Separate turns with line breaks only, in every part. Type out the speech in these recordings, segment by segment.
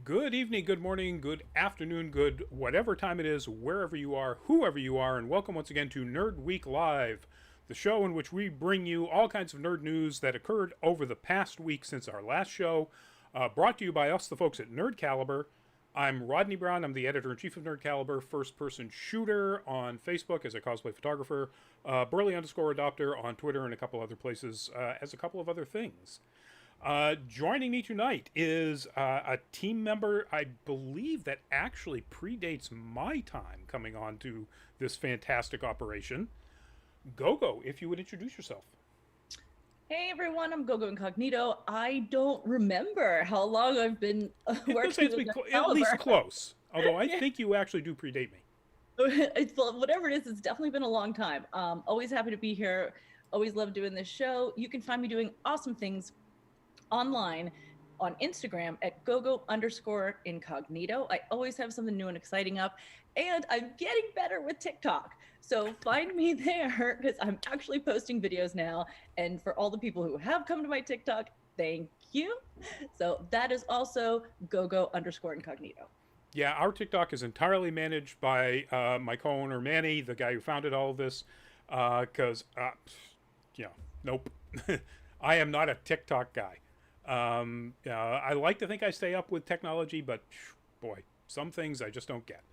Good evening, good morning, good afternoon, good whatever time it is, wherever you are, whoever you are, and welcome once again to Nerd Week Live, the show in which we bring you all kinds of nerd news that occurred over the past week since our last show. Brought to you by us, the folks at Nerd Caliber. I'm Rodney Brown. I'm the editor in chief of Nerd Caliber, first person shooter on Facebook as a cosplay photographer, Burley underscore adopter on Twitter and a couple other places as a couple of other things. Joining me tonight is a team member, I believe, that actually predates my time coming on to this fantastic operation. Gogo, if you would introduce yourself.
Hey everyone, I'm Gogo Incognito. I don't remember how long I've been
It does say
working
it's
with
been
the
at least
caliber.
close, although I
Yeah,
think you actually do predate me.
well, whatever it is, it's definitely been a long time. Always happy to be here. Always love doing this show. You can find me doing awesome things online on Instagram at gogo underscore incognito. I always have something new and exciting up, and I'm getting better with TikTok. So find me there because I'm actually posting videos now. And for all the people who have come to my TikTok, thank you. So that is also gogo underscore incognito.
Yeah, our TikTok is entirely managed by my co-owner Manny, the guy who founded all of this. Because, yeah, nope, I am not a TikTok guy. I like to think I stay up with technology, but boy, some things I just don't get.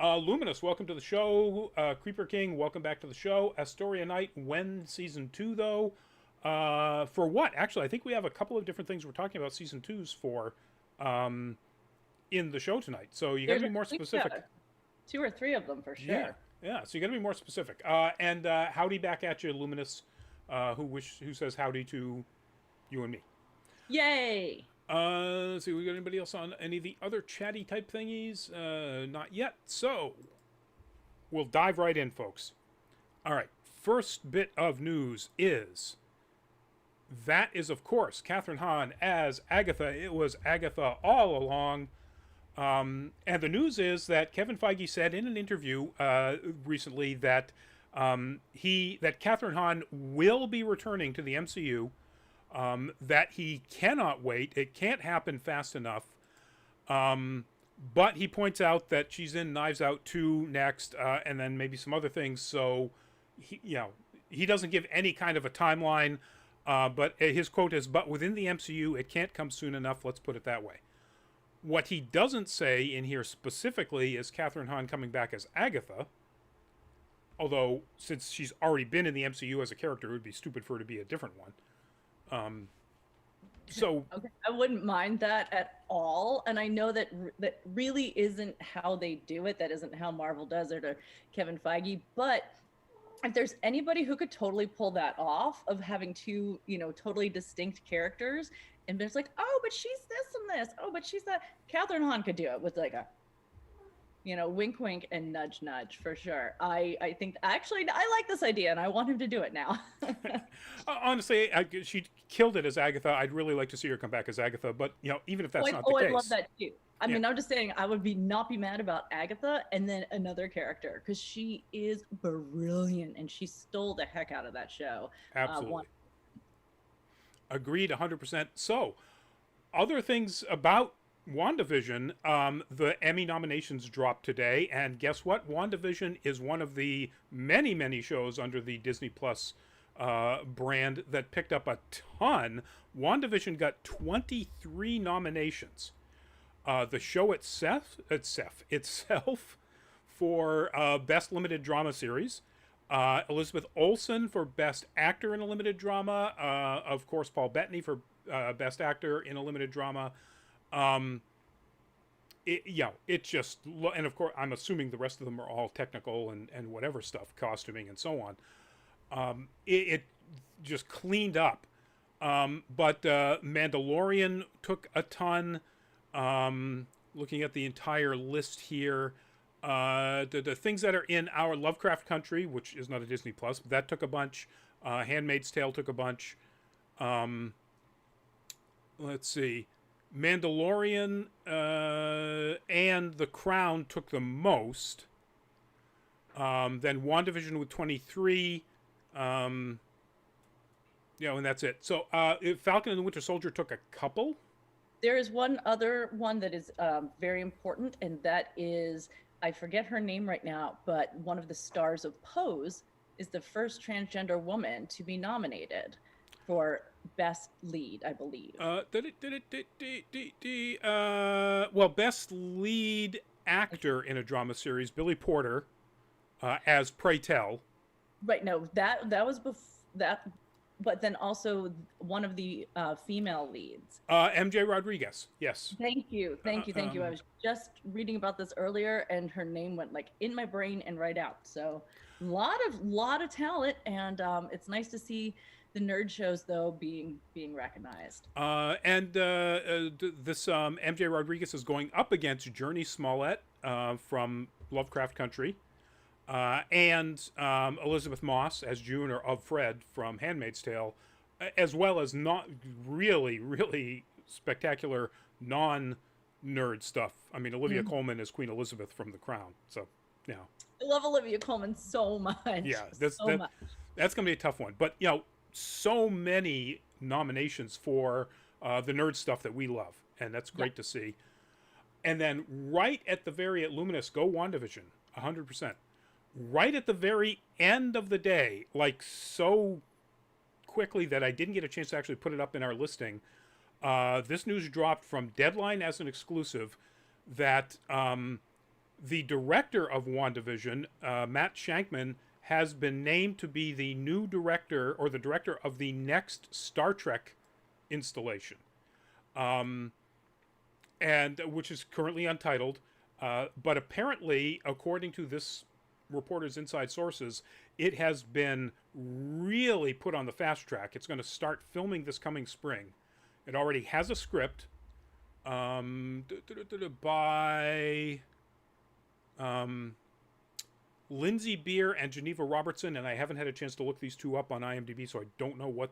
Luminous, welcome to the show. Creeper King, welcome back to the show. Astoria Knight, when season two though? For what? Actually, I think we have a couple of different things we're talking about season twos for. Um, in the show tonight. So you got to
There's
be
at
more
least
specific.
two or three of them for
Yeah,
sure.
yeah. So you got to be more specific. And howdy back at you, Luminous. Who says howdy to you and me?
Yay!
Let's see. We got anybody else on any of the other chatty type thingies? Not yet. So we'll dive right in, folks. All right. First bit of news is that is of course Catherine Hahn as Agatha. It was Agatha all along. And the news is that Kevin Feige said in an interview recently that that Catherine Hahn will be returning to the MCU. That he cannot wait; it can't happen fast enough. But he points out that she's in Knives Out 2 next, and then maybe some other things. So, he doesn't give any kind of a timeline. But his quote is, "But within the MCU, it can't come soon enough. Let's put it that way." What he doesn't say in here specifically is Catherine Hahn coming back as Agatha. Although, since she's already been in the MCU as a character, it would be stupid for her to be a different one. Um, so,
Okay, I wouldn't mind that at all. And I know that that really isn't how they do it. That isn't how Marvel does it or Kevin Feige. But if there's anybody who could totally pull that off of having two, totally distinct characters, and there's like, oh, but she's this and this. Oh, but she's that. Catherine Hahn could do it with like a, wink, wink, and nudge, nudge for sure. I think actually I like this idea, and I want him to do it now.
honestly, she killed it as Agatha. I'd really like to see her come back as Agatha. But, even if that's not the
I'd love
case,
that too. I
yeah,
mean, I'm just saying I would be not be mad about Agatha and then another character because she is brilliant and she stole the heck out of that show. One.
absolutely. Agreed 100%. So, other things about WandaVision, the Emmy nominations dropped today, and guess what? WandaVision is one of the many, many shows under the Disney Plus brand that picked up a ton. WandaVision got 23 nominations. The show itself for Best Limited Drama Series. Elizabeth Olsen for Best Actor in a Limited Drama. Of course, Paul Bettany for Best Actor in a Limited Drama. It just, and of course, I'm assuming the rest of them are all technical and whatever stuff, costuming and so on. It just cleaned up. But Mandalorian took a ton. Looking at the entire list here, the things that are in our Lovecraft country, which is not a Disney Plus, but that took a bunch. Handmaid's Tale took a bunch. Let's see. Mandalorian and The Crown took the most. Then WandaVision with 23. And that's it. So Falcon and the Winter Soldier took a couple.
There is one other one that is very important, and that is, I forget her name right now, but one of the stars of Pose is the first transgender woman to be nominated for Best Lead, I believe.
Well, best lead actor in a drama series, Billy Porter, as Pray Tell.
Right, no, that was that, but then also one of the female leads.
MJ Rodriguez, yes.
Thank you, thank you, thank you. I was just reading about this earlier, and her name went like in my brain and right out. So, lot of talent, and it's nice to see the nerd shows though being recognized.
This MJ Rodriguez is going up against Journey Smollett from Lovecraft Country, and Elizabeth Moss as June or of Fred from Handmaid's Tale, as well as not really spectacular non-nerd stuff. I mean, Olivia Colman is Queen Elizabeth from The Crown, so yeah.
I love Olivia Colman so much.
Yeah,
that's
going to be a tough one, but so many nominations for the nerd stuff that we love, and that's great to see. And then right at the very at Luminous, go WandaVision, 100%. Right at the very end of the day, like so quickly that I didn't get a chance to actually put it up in our listing. This news dropped from Deadline as an exclusive that the director of WandaVision, Matt Shakman, has been named to be the new director or the director of the next Star Trek installation, and which is currently untitled. But apparently, according to this reporter's inside sources, it has been really put on the fast track. It's going to start filming this coming spring. It already has a script by Lindsay Beer and Geneva Robertson, and I haven't had a chance to look these two up on IMDb, so I don't know what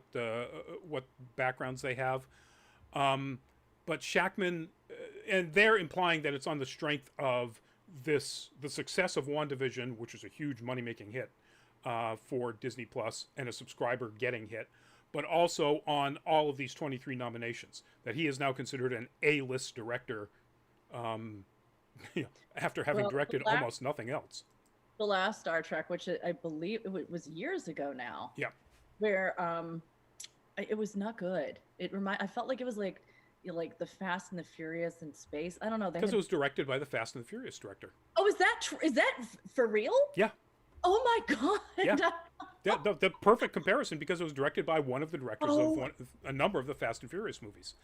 backgrounds they have. But Shakman, and they're implying that it's on the strength of the success of WandaVision, which is a huge money-making hit for Disney Plus and a subscriber getting hit, but also on all of these 23 nominations, that he is now considered an A-list director after having directed almost nothing else.
The last Star Trek, which I believe it was years ago now.
Yeah.
Where it was not good. I felt like it was like the Fast and the Furious in space. I don't know.
Because it was directed by the Fast and the Furious director.
Oh, is that for real?
Yeah.
Oh my god.
Yeah. The perfect comparison, because it was directed by one of the directors of a number of the Fast and Furious movies.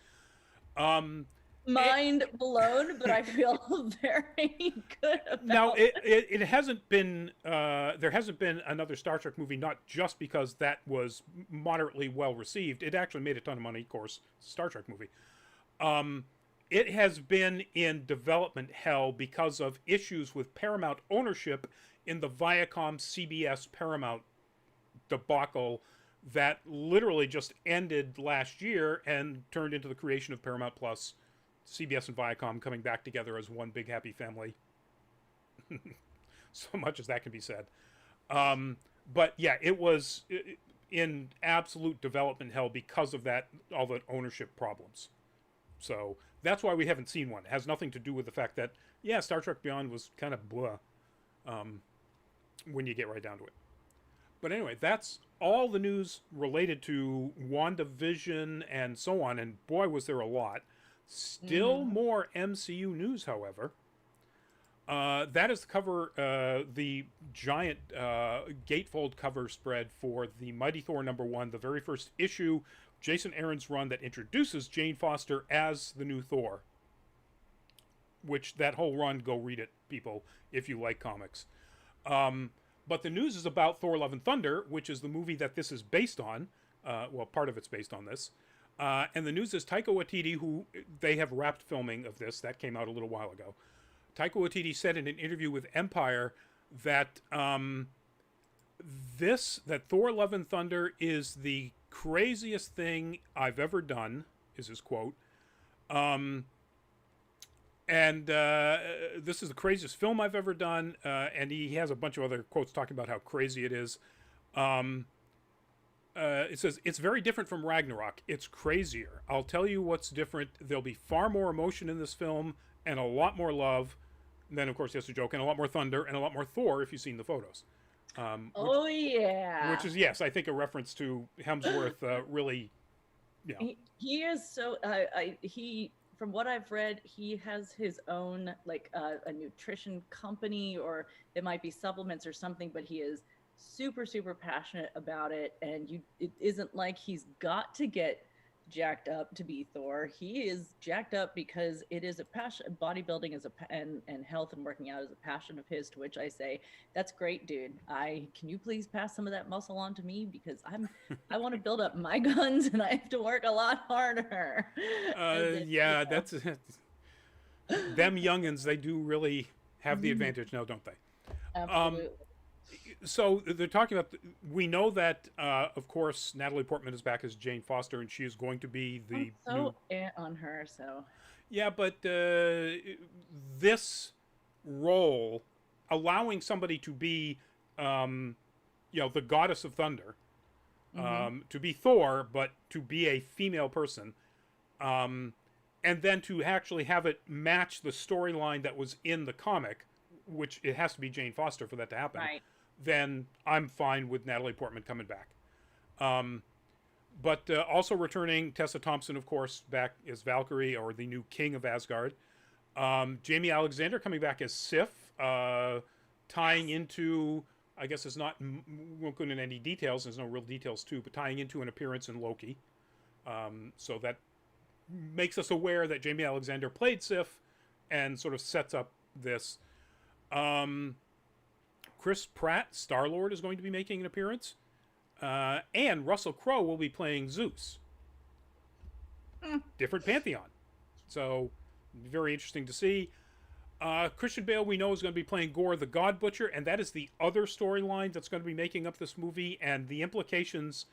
Mind blown, but I feel very good about
now it hasn't been there hasn't been another Star Trek movie, not just because that was moderately well received. It actually made a ton of money, of course. Star Trek movie. It has been in development hell because of issues with Paramount ownership in the Viacom CBS Paramount debacle that literally just ended last year and turned into the creation of Paramount Plus, CBS and Viacom coming back together as one big happy family. So much as that can be said. But yeah, it was in absolute development hell because of all the ownership problems. So that's why we haven't seen one. It has nothing to do with the fact that, yeah, Star Trek Beyond was kind of blah when you get right down to it. But anyway, that's all the news related to WandaVision and so on. And boy, was there a lot. Still more MCU news, however. That is the cover, the giant gatefold cover spread for the Mighty Thor #1, the very first issue, Jason Aaron's run that introduces Jane Foster as the new Thor. Which, that whole run, go read it, people, if you like comics. But the news is about Thor: Love and Thunder, which is the movie that this is based on. Well, part of it's based on this. And the news is Taika Waititi, who they have wrapped filming of this. That came out a little while ago. Taika Waititi said in an interview with Empire that that Thor: Love and Thunder is the craziest thing I've ever done, is his quote. And this is the craziest film I've ever done. And he has a bunch of other quotes talking about how crazy it is. It says, it's very different from Ragnarok. It's crazier. I'll tell you what's different. There'll be far more emotion in this film and a lot more love. And then, of course, he has a joke, and a lot more thunder and a lot more Thor if you've seen the photos.
Oh yeah.
Which is, yes, I think a reference to Hemsworth really, you know.
He is so, he, from what I've read, he has his own, like, a nutrition company, or it might be supplements or something, but he is super, super passionate about it. And it isn't like he's got to get jacked up to be Thor. He is jacked up because it is a passion. Bodybuilding is and health and working out is a passion of his, to which I say, that's great, dude. Can you please pass some of that muscle on to me, because I want to build up my guns and I have to work a lot harder.
Yeah, that's them youngins. They do really have the advantage now, don't they?
Absolutely.
So they're talking about. We know that, of course, Natalie Portman is back as Jane Foster, and she is going to be the
I'm so on her. So
yeah, but this role, allowing somebody to be, the goddess of thunder, to be Thor, but to be a female person, and then to actually have it match the storyline that was in the comic, which it has to be Jane Foster for that to happen.
right.
Then I'm fine with Natalie Portman coming back. But also returning, Tessa Thompson, of course, back as Valkyrie, or the new King of Asgard. Jamie Alexander coming back as Sif, tying into, I guess it's not, won't go into any details, there's no real details too, but tying into an appearance in Loki. So that makes us aware that Jamie Alexander played Sif, and sort of sets up this. Chris Pratt, Star-Lord, is going to be making an appearance. And Russell Crowe will be playing Zeus. Different pantheon. So, very interesting to see. Christian Bale, we know, is going to be playing Gore the God Butcher, and that is the other storyline that's going to be making up this movie, and the implications.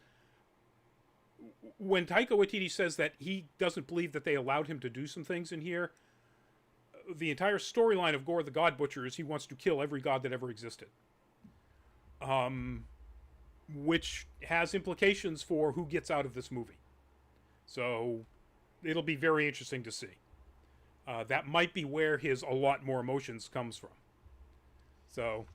When Taika Waititi says that he doesn't believe that they allowed him to do some things in here, the entire storyline of Gore the God Butcher is he wants to kill every god that ever existed. Which has implications for who gets out of this movie. So it'll be very interesting to see. That might be where his a lot more emotions comes from. So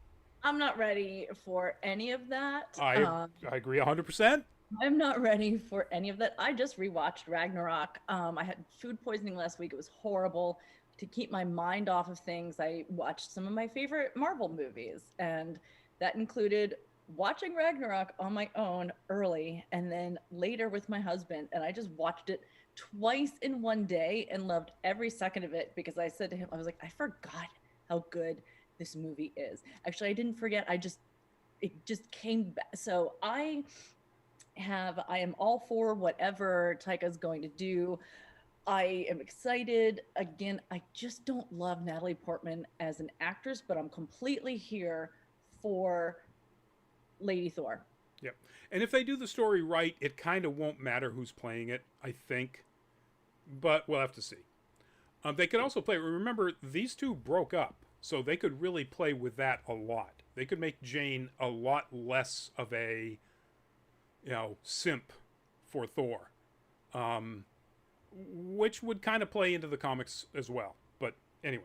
I'm not ready for any of that.
I agree 100%.
I'm not ready for any of that. I just rewatched Ragnarok. I had food poisoning last week. It was horrible. To keep my mind off of things, I watched some of my favorite Marvel movies, and that included watching Ragnarok on my own early, and then later with my husband, and I just watched it twice in one day and loved every second of it, because I said to him, I was like, I forgot how good this movie is. Actually, I didn't forget. It just came back. So I am all for whatever Taika's going to do. I am excited. Again, I just don't love Natalie Portman as an actress, but I'm completely here for Lady Thor.
Yep. And if they do the story right, it kind of won't matter who's playing it, I think. But we'll have to see. They could also play, remember, these two broke up, so they could really play with that a lot. They could make Jane a lot less of a, simp for Thor. Which would kind of play into the comics as well. But anyway.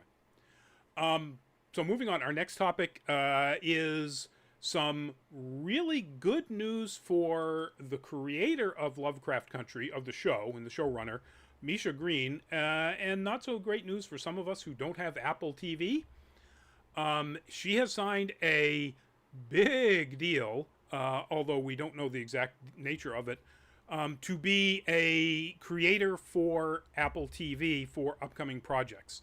So moving on, our next topic is some really good news for the creator of Lovecraft Country, of the show, and the showrunner, Misha Green, and not so great news for some of us who don't have Apple TV. She has signed a big deal, although we don't know the exact nature of it, to be a creator for Apple TV for upcoming projects.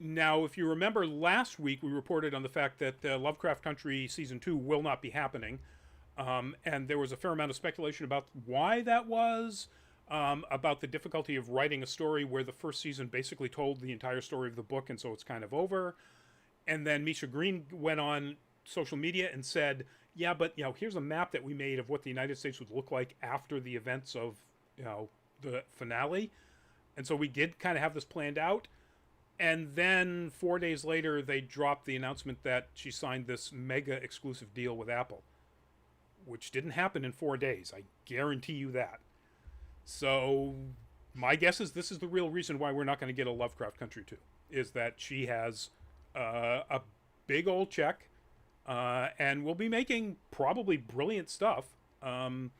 Now, if you remember last week, we reported on the fact that Lovecraft Country Season 2 will not be happening. And there was a fair amount of speculation about why that was, about the difficulty of writing a story where the first season basically told the entire story of the book, and so it's kind of over. And then Misha Green went on social media and said, yeah, but, here's a map that we made of what the United States would look like after the events of, the finale. And so we did kind of have this planned out. And then 4 days later, they dropped the announcement that she signed this mega exclusive deal with Apple. which didn't happen in 4 days. I guarantee you that. So my guess is this is the real reason why we're not going to get a Lovecraft Country 2, is that she has a big old check and will be making probably brilliant stuff on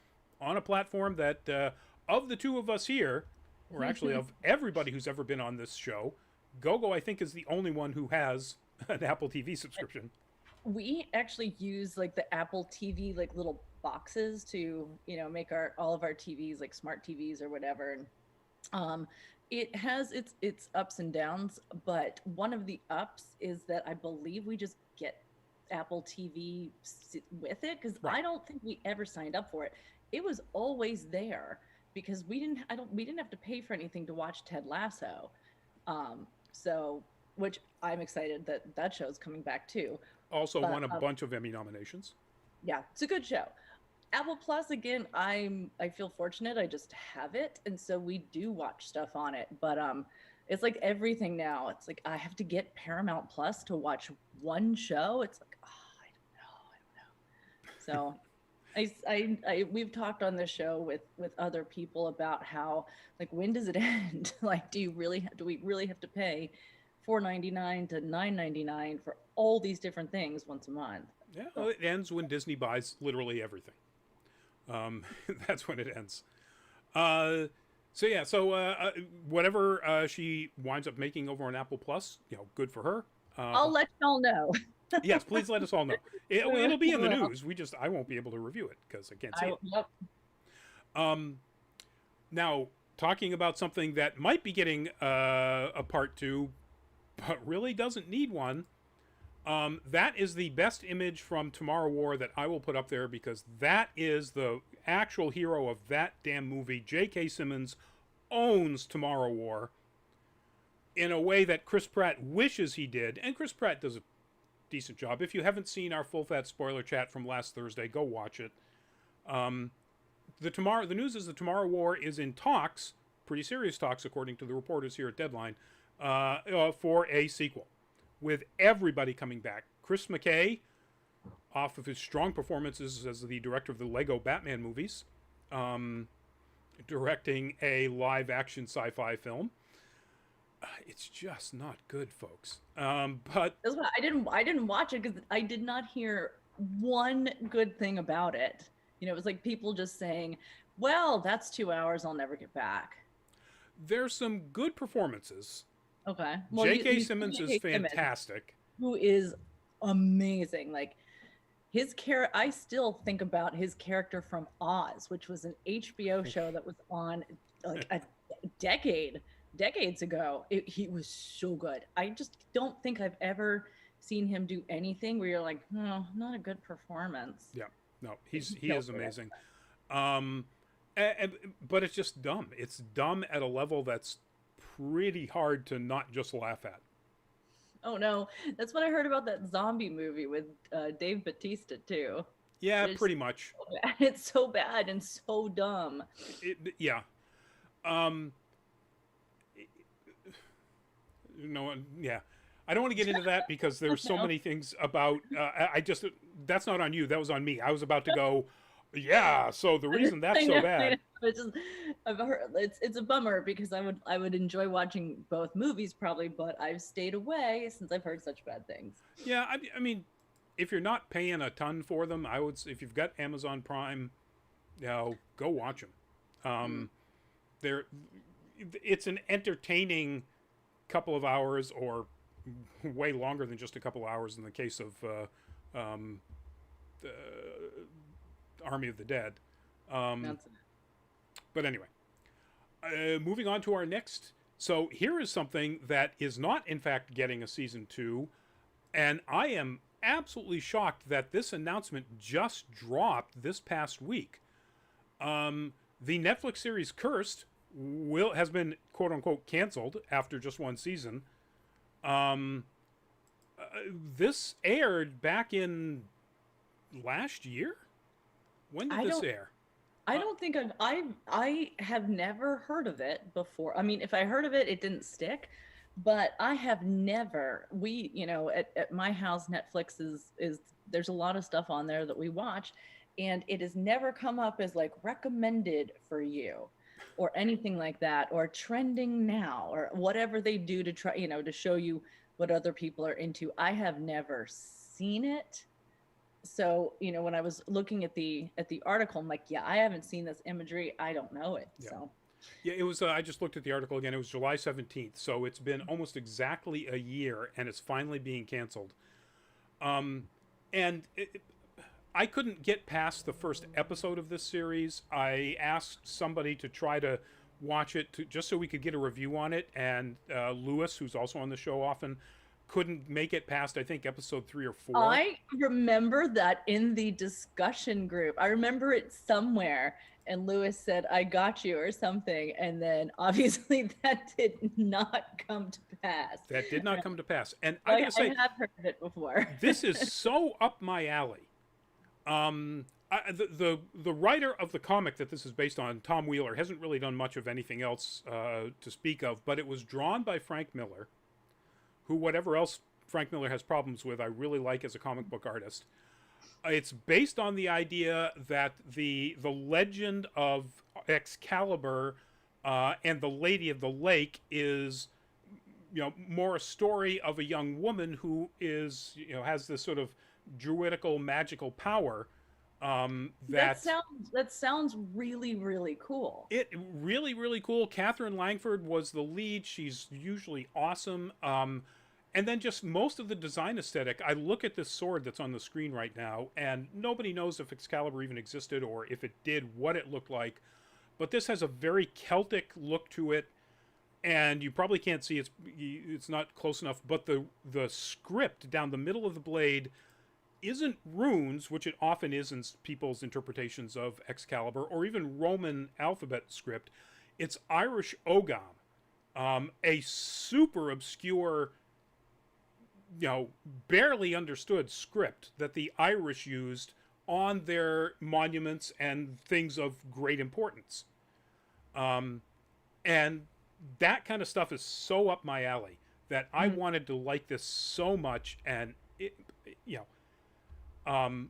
a platform that, of the two of us here, or actually of everybody who's ever been on this show, Gogo, I think, is the only one who has an Apple TV subscription.
We actually use like the Apple TV like little boxes to, you know, make all of our TVs like smart TVs or whatever. And it has its ups and downs, but one of the ups is that I believe we just get Apple TV with it, because
Right.
I don't think we ever signed up for it. It was always there because we didn't have to pay for anything to watch Ted Lasso. So, which I'm excited that show's coming back too.
Also
But,
won a bunch of Emmy nominations.
Yeah, it's a good show. Apple Plus, again, I feel fortunate. I just have it, and so we do watch stuff on it. But it's like everything now. It's like I have to get Paramount Plus to watch one show. It's like, oh, I don't know. So we've talked on this show with other people about how, like, when does it end? Like, do we really have to pay $4.99 to $9.99 for all these different things once a month?
Yeah, well, it ends when Disney buys literally everything. That's when it ends. So whatever she winds up making over on Apple Plus, good for her.
I'll let y'all know.
Yes, please let us all know. It'll be in the news. I won't be able to review it because I can't see it.
Yep.
Now, talking about something that might be getting a part 2, but really doesn't need one. That is the best image from Tomorrow War that I will put up there, because that is the actual hero of that damn movie. J.K. Simmons owns Tomorrow War in a way that Chris Pratt wishes he did, and Chris Pratt does a decent job. If you haven't seen our full fat spoiler chat from last Thursday, go watch it. The news is the Tomorrow War is in talks, pretty serious talks according to the reporters here at Deadline, for a sequel, with everybody coming back. Chris McKay, off of his strong performances as the director of the Lego Batman movies, directing a live-action sci-fi film. It's just not good, folks. But
that's why I didn't watch it, because I did not hear one good thing about it. You know, it was like people just saying, "Well, that's 2 hours. I'll never get back."
There's some good performances.
Okay.
Well, J.K. Simmons is fantastic.
Who is amazing. Like, his character, I still think about his character from Oz, which was an HBO show that was on like a decades ago. He was so good. I just don't think I've ever seen him do anything where you're like, no, not a good performance.
Yeah, no, he is amazing. But it's just dumb. It's dumb at a level that's pretty hard to not just laugh at.
Oh no, that's what I heard about that zombie movie with Dave Bautista too.
Yeah, pretty much.
It's so bad and so dumb.
Yeah. Yeah. I don't want to get into that because there's so many things about. That's not on you. That was on me. I was about to go. Yeah. So the reason that's so bad.
I've heard it's a bummer, because I would enjoy watching both movies probably, but I've stayed away since I've heard such bad things.
Yeah, I mean, if you're not paying a ton for them, I would. If you've got Amazon Prime, go watch them. It's an entertaining couple of hours, or way longer than just a couple of hours in the case of Army of the Dead. But anyway, moving on to our next. So here is something that is not, in fact, getting a season 2. And I am absolutely shocked that this announcement just dropped this past week. The Netflix series Cursed has been, quote unquote, canceled after just one season. This aired back in last year? When did this air?
I don't think I have never heard of it before. I mean, if I heard of it, it didn't stick, but I have never. At my house, Netflix is there's a lot of stuff on there that we watch, and it has never come up as like recommended for you or anything like that, or trending now, or whatever they do to try, to show you what other people are into. I have never seen it. So, when I was looking at the article, I'm like, yeah, I haven't seen this imagery. I don't know it.
Yeah.
So
Yeah, it was. I just looked at the article again. It was July 17th, so it's been almost exactly a year, and it's finally being canceled. And I couldn't get past the first episode of this series. I asked somebody to try to watch it just so we could get a review on it, and Lewis, who's also on the show often, couldn't make it past, I think, episode 3 or 4.
I remember that in the discussion group. I remember it somewhere, and Lewis said, "I got you," or something. And then obviously that did not come to pass.
That did not come to pass. And I gotta say,
I have heard of it before.
this is so up my alley. The writer of the comic that this is based on, Tom Wheeler, hasn't really done much of anything else to speak of, but it was drawn by Frank Miller, who, whatever else Frank Miller has problems with, I really like as a comic book artist. It's based on the idea that the legend of Excalibur and the Lady of the Lake is, more a story of a young woman who is, has this sort of druidical magical power.
That sounds really, really cool.
It really, really cool. Catherine Langford was the lead. She's usually awesome. And then just most of the design aesthetic. I look at this sword that's on the screen right now, and nobody knows if Excalibur even existed, or if it did, what it looked like. But this has a very Celtic look to it, and you probably can't see it's not close enough. But the script down the middle of the blade isn't runes, which it often is in people's interpretations of Excalibur, or even Roman alphabet script. It's Irish Ogam, a super obscure, barely understood script that the Irish used on their monuments and things of great importance. And that kind of stuff is so up my alley that I wanted to like this so much. And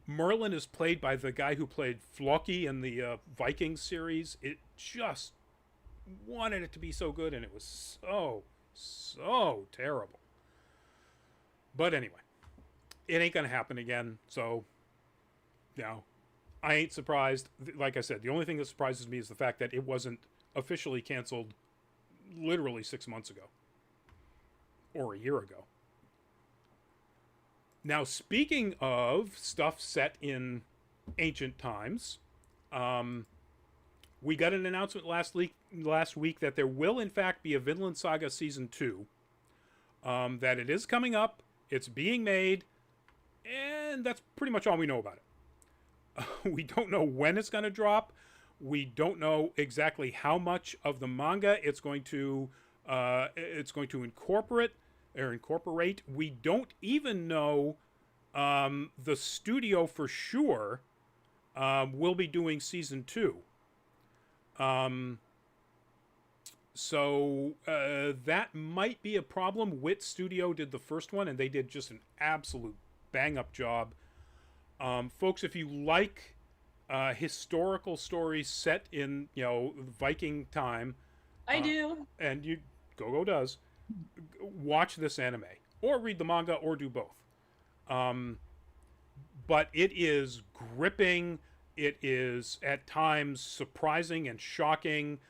Merlin is played by the guy who played Floki in the Vikings series. It just wanted it to be so good, and it was so terrible. But anyway, it ain't gonna happen again. So, I ain't surprised. Like I said, the only thing that surprises me is the fact that it wasn't officially canceled literally 6 months ago, or a year ago. Now, speaking of stuff set in ancient times, we got an announcement last week that there will, in fact, be a Vinland Saga Season 2. That it is coming up, it's being made, and that's pretty much all we know about it. We don't know when it's going to drop. We don't know exactly how much of the manga it's going to incorporate. We don't even know the studio for sure will be doing season 2. So that might be a problem. Wit Studio did the first one, and they did just an absolute bang-up job. Folks, if you like historical stories set in, Viking time,
I do,
and Go does, watch this anime or read the manga or do both. But it is gripping. It is at times surprising and shocking.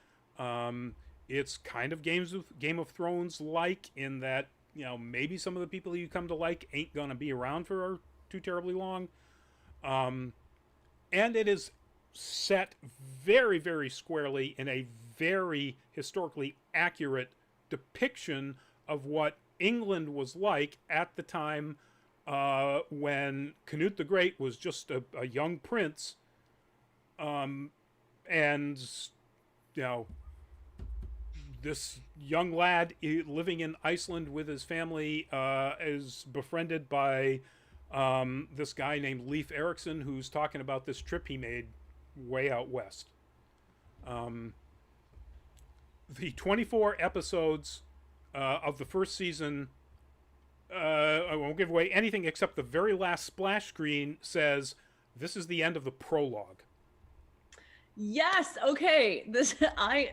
It's kind of Game of Thrones like, in that maybe some of the people you come to like ain't gonna be around for too terribly long. And it is set very, very squarely in a very historically accurate depiction of what England was like at the time when Canute the Great was just a young prince, and this young lad living in Iceland with his family is befriended by this guy named Leif Erikson, who's talking about this trip he made way out west. The 24 episodes of the first season, I won't give away anything except the very last splash screen says, This is the end of the prologue.
Yes. Okay.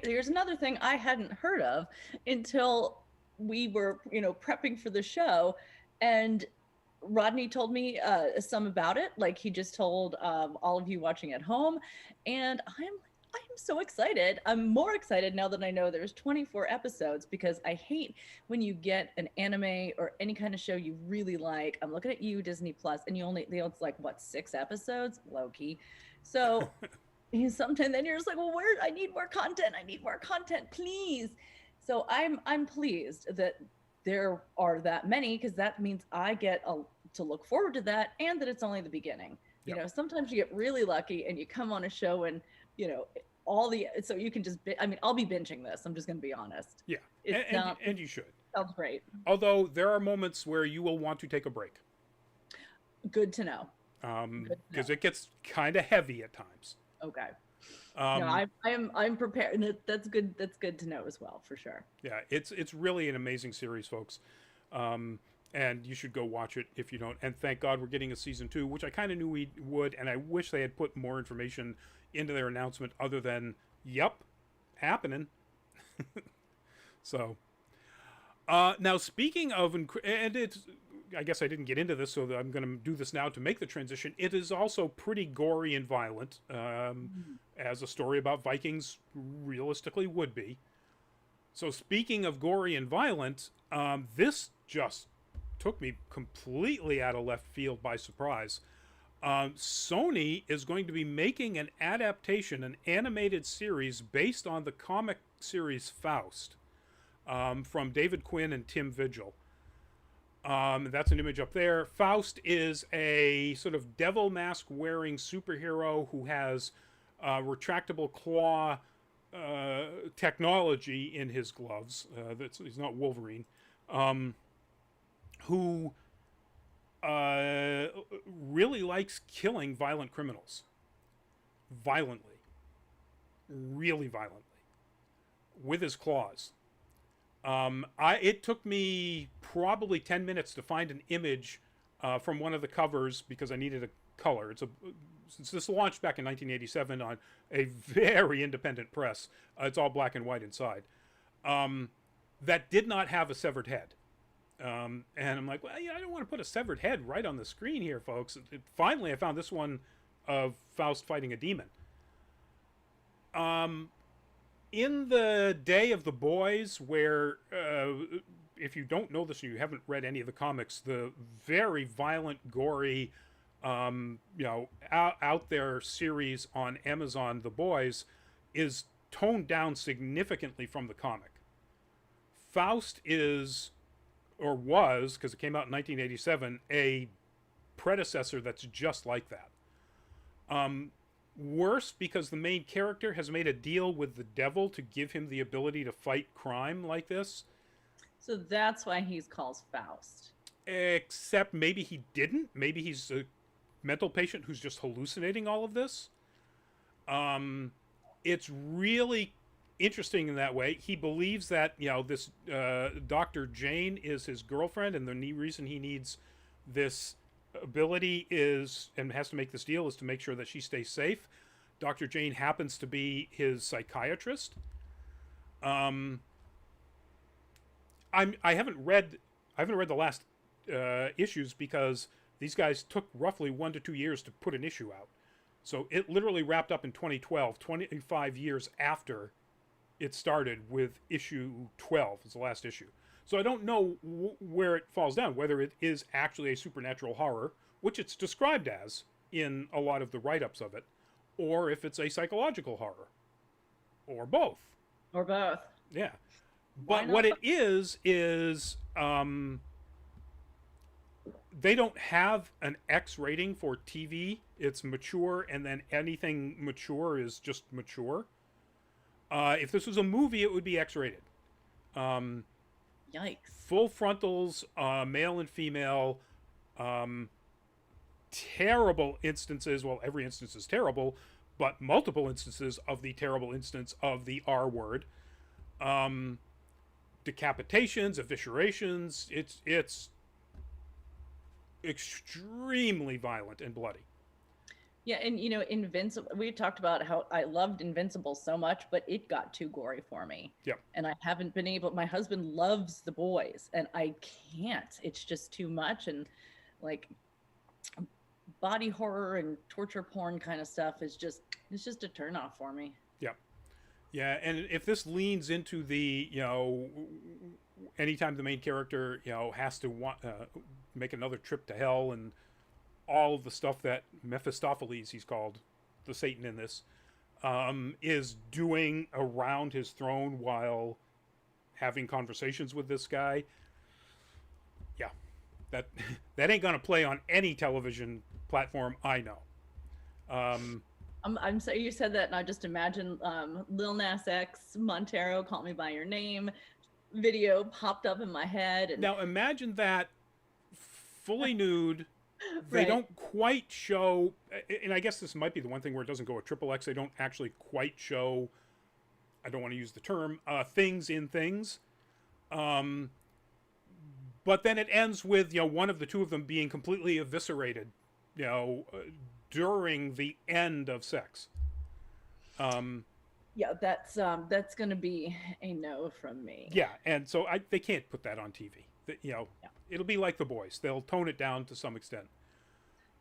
Here's another thing I hadn't heard of until we were, prepping for the show, and Rodney told me some about it. Like he just told all of you watching at home, and I'm so excited. I'm more excited now that I know there's 24 episodes, because I hate when you get an anime or any kind of show you really like. I'm looking at you, Disney Plus, and it's like what, 6 episodes, low key. So sometimes then you're just like, well, I need more content. I need more content, please. So I'm pleased that there are that many, because that means I get to look forward to that, and that it's only the beginning.
Yep.
Sometimes you get really lucky and you come on a show and so you can just I'll be binging this. I'm just gonna be honest.
Yeah, and you should.
Sounds great.
Although there are moments where you will want to take a break.
Good to know.
Because it gets kind of heavy at times.
Okay. No, I'm prepared, and that's good. That's good to know as well, for sure.
Yeah, it's really an amazing series, folks. And you should go watch it if you don't. And thank God we're getting a season 2, which I kind of knew we would, and I wish they had put more information into their announcement other than, yep, happening. So, now speaking of, and it's, I guess I didn't get into this, so I'm going to do this now to make the transition. It is also pretty gory and violent, as a story about Vikings realistically would be. So speaking of gory and violent, this just took me completely out of left field by surprise. Sony is going to be making an adaptation, an animated series based on the comic series Faust, from David Quinn and Tim Vigil. That's an image up there. Faust is a sort of devil mask wearing superhero who has retractable claw technology in his gloves. He's not Wolverine. Who really likes killing violent criminals. Violently. Really violently. With his claws. It took me probably 10 minutes to find an image from one of the covers, because I needed a color. Since this launched back in 1987 on a very independent press, it's all black and white inside, that did not have a severed head. And I'm like, well, I don't want to put a severed head right on the screen here, folks. Finally, I found this one of Faust fighting a demon. In the Day of the Boys, where, if you don't know this and you haven't read any of the comics, the very violent, gory, out there series on Amazon, The Boys, is toned down significantly from the comic. Faust is, or was, because it came out in 1987, a predecessor that's just like that. Worse, because the main character has made a deal with the devil to give him the ability to fight crime like this.
So that's why he's called Faust.
Except maybe he didn't. Maybe he's a mental patient who's just hallucinating all of this. It's really interesting in that way. He believes that, this Dr. Jane is his girlfriend, and the reason he needs this ability is, and has to make this deal, is to make sure that she stays safe. Dr. Jane happens to be his psychiatrist. I haven't read the last issues, because these guys took roughly 1 to 2 years to put an issue out. So it literally wrapped up in 2012, 25 years after it started, with issue 12 is the last issue. So I don't know where it falls down, whether it is actually a supernatural horror, which it's described as in a lot of the write-ups of it, or if it's a psychological horror, or both.
Or both.
Yeah. But what it is they don't have an X rating for TV. It's mature, and then anything mature is just mature. If this was a movie, it would be X-rated.
Yikes.
Full frontals, male and female. Terrible instances. Well, every instance is terrible, but multiple instances of the terrible instance of the R word. Decapitations, eviscerations. It's extremely violent and bloody.
Yeah, and Invincible. We talked about how I loved Invincible so much, but it got too gory for me.
Yeah.
And I haven't been able. My husband loves The Boys, and I can't. It's just too much, and like body horror and torture porn kind of stuff is just it's just a turn off for me.
Yeah. Yeah, and if this leans into the, anytime the main character, has to make another trip to hell and all of the stuff that Mephistopheles, he's called, the Satan in this, is doing around his throne while having conversations with this guy, yeah, that that ain't gonna play on any television platform I know.
I'm sorry you said that, and I just imagine Lil Nas X, Montero, Call Me by Your Name video popped up in my head. And
Now imagine that fully nude. They
right.
don't quite show, and I guess this might be the one thing where it doesn't go with triple X. They don't actually quite show. I don't want to use the term things in things. But then it ends with one of the two of them being completely eviscerated, during the end of sex.
Yeah, that's going to be a no from me.
Yeah, and so they can't put that on TV.
Yeah.
It'll be like The Boys. They'll tone it down to some extent.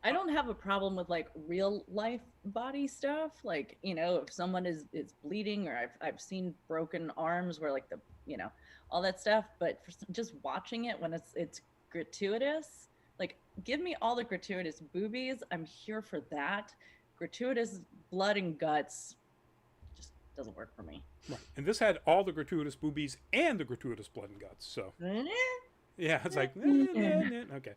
I don't have a problem with like real life body stuff. Like, if someone is bleeding, or I've seen broken arms where like all that stuff, but for just watching it when it's gratuitous, like give me all the gratuitous boobies. I'm here for that. Gratuitous blood and guts just doesn't work for me.
Right. And this had all the gratuitous boobies and the gratuitous blood and guts. So yeah, it's like okay.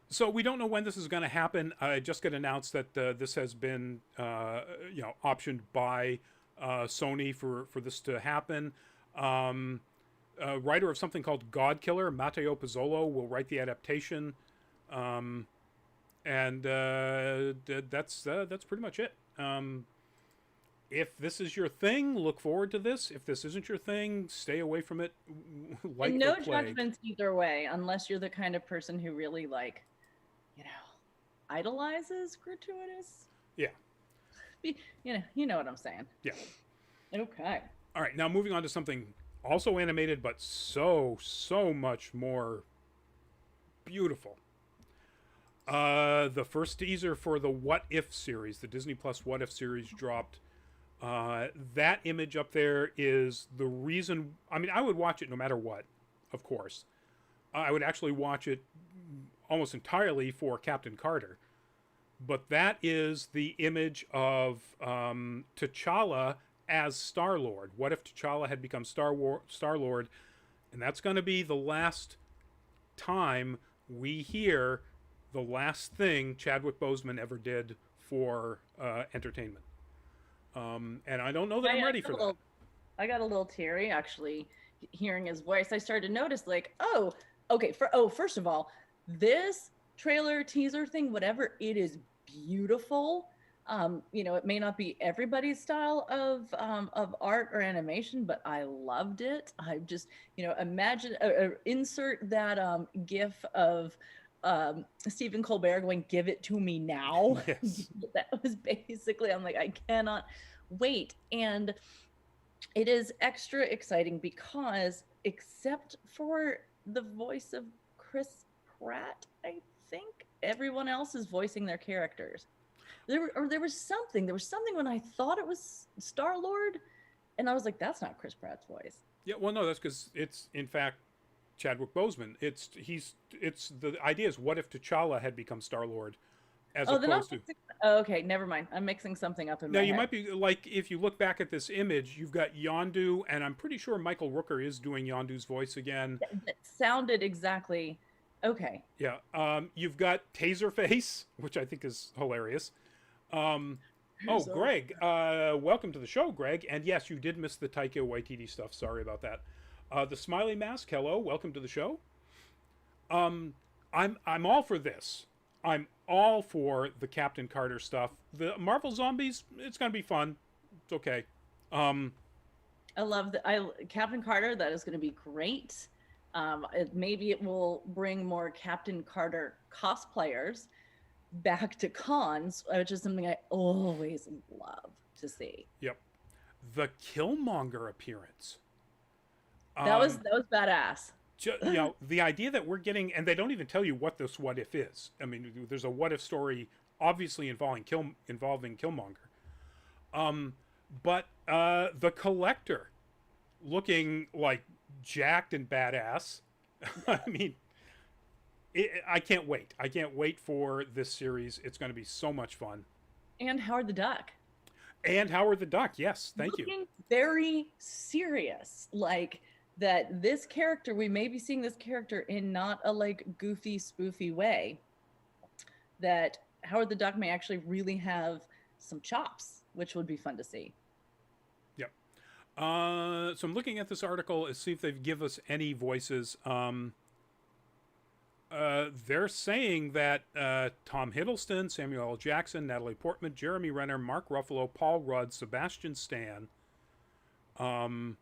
So we don't know when this is going to happen. I just got announced that this has been, optioned by Sony for this to happen. A writer of something called God Killer, Matteo Pizzolo, will write the adaptation, and that's pretty much it. If this is your thing, look forward to this. If this isn't your thing, stay away from it. Like
and no judgments either way, unless you're the kind of person who really idolizes gratuitous.
Yeah.
You know what I'm saying.
Yeah.
Okay.
All right, now moving on to something also animated, but so much more beautiful. The first teaser for the What If series, the Disney Plus What If series, dropped. That image up there is the reason. I mean, I would watch it no matter what, of course. I would actually watch it almost entirely for Captain Carter. But that is the image of T'Challa as Star-Lord. What if T'Challa had become Star-Lord? And that's going to be the last time we hear the last thing Chadwick Boseman ever did for entertainment. And I don't know that I'm ready for that.
I got a little teary actually hearing his voice. I started to notice first of all, this trailer teaser thing, whatever, it is beautiful. It may not be everybody's style of art or animation, but I loved it. I just, imagine insert that gif of Stephen Colbert going, "Give it to me now."
Yes.
That was basically, I'm like, I cannot wait. And it is extra exciting because, except for the voice of Chris Pratt, I think everyone else is voicing their characters. There was something when I thought it was Star-Lord, and I was like, that's not Chris Pratt's voice.
Yeah, well, no, that's because it's in fact Chadwick Boseman. It's the idea is, what if T'Challa had become Star-Lord as opposed to.
Oh, okay, never mind. I'm mixing something up in my head.
Now, you might be like, if you look back at this image, you've got Yondu, and I'm pretty sure Michael Rooker is doing Yondu's voice again.
That sounded exactly okay.
Yeah. You've got Taserface, which I think is hilarious. Greg, welcome to the show, Greg. And yes, you did miss the Taika Waititi stuff. Sorry about that. The Smiley Mask, hello, welcome to the show. I'm all for this. I'm all for the Captain Carter stuff. The Marvel Zombies, it's gonna be fun. It's okay.
I love Captain Carter. That is going to be great. Maybe it will bring more Captain Carter cosplayers. back to cons, which is something I always love to see.
Yep. The Killmonger appearance.
That was badass.
The idea that we're getting, and they don't even tell you what this what if is. I mean, there's a what if story obviously involving Killmonger. But the Collector looking like jacked and badass. I mean, I can't wait. I can't wait for this series. It's going to be so much fun.
And Howard the Duck.
And Howard the Duck, yes, thank
Looking
you.
very serious, like that. This character, we may be seeing this character in not a like goofy, spoofy way. That Howard the Duck may actually really have some chops, which would be fun to see.
Yep. So I'm looking at this article to see if they give us any voices. They're saying that Tom Hiddleston, Samuel L. Jackson, Natalie Portman, Jeremy Renner, Mark Ruffalo, Paul Rudd, Sebastian Stan.
Yeah,